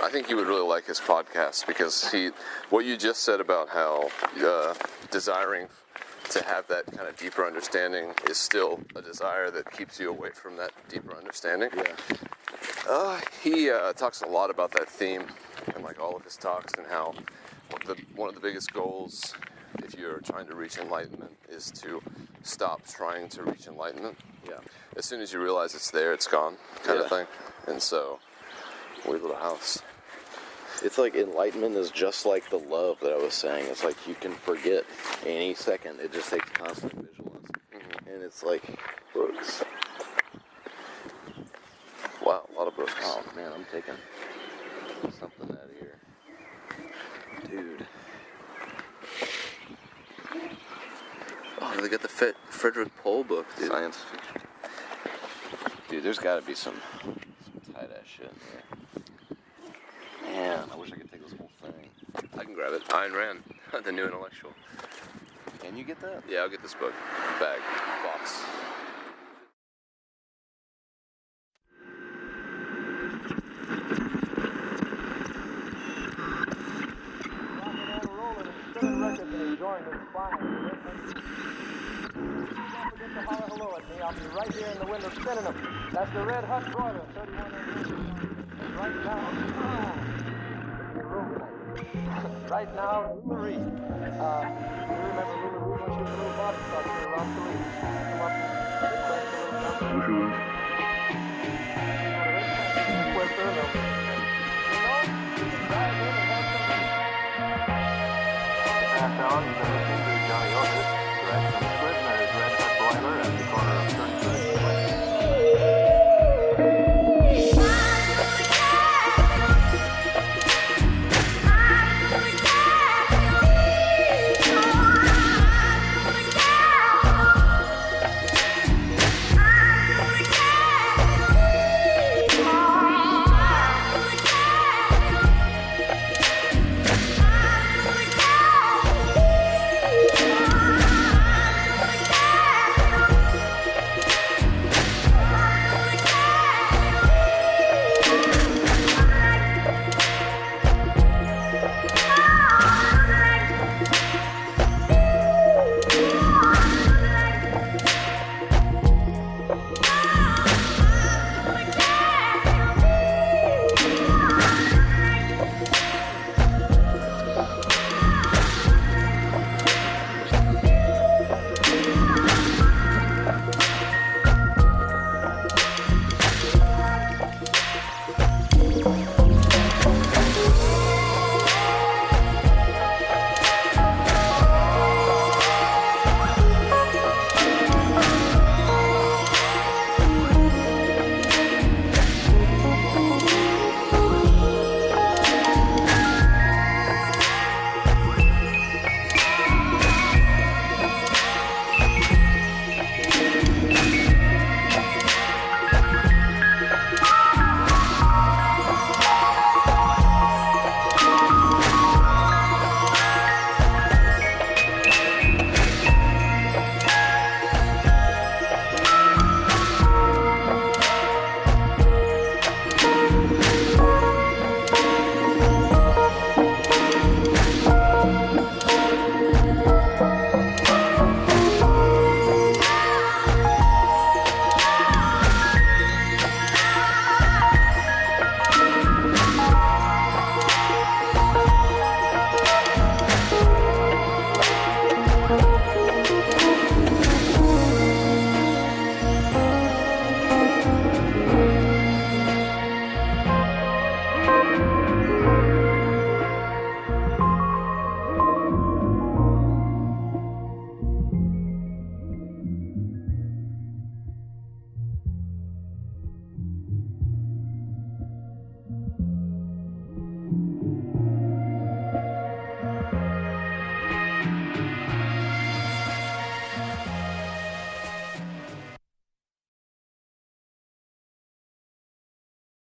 [SPEAKER 2] I think you would really like his podcast because what you just said about how desiring to have that kind of deeper understanding is still a desire that keeps you away from that deeper understanding.
[SPEAKER 5] Yeah.
[SPEAKER 2] He talks a lot about that theme in like all of his talks and how one of the biggest goals if you're trying to reach enlightenment is to stop trying to reach enlightenment.
[SPEAKER 5] Yeah.
[SPEAKER 2] As soon as you realize it's there, it's gone, kind of thing. And so, leave the house.
[SPEAKER 5] It's like enlightenment is just like the love that I was saying. It's like you can forget any second. It just takes constant vigilance. And it's like books.
[SPEAKER 2] Wow, a lot of books.
[SPEAKER 5] Oh man, I'm taking something out of here. Dude.
[SPEAKER 2] Oh, they got the Frederick Pohl book, dude.
[SPEAKER 5] Science fiction. Dude, there's gotta be some tight-ass shit in here. Man, I wish I could take this whole thing.
[SPEAKER 2] I can grab it. Ayn Rand, the new intellectual.
[SPEAKER 5] Can you get that?
[SPEAKER 2] Yeah, I'll get this book. Bag. Box.
[SPEAKER 6] Hello at me. I'll be right here in the window spinning them. That's the Red Hut broiler, 31 right now. Right now, Marie. You remember Lula when she was a little body structure around the leaves. Come up, request a little number.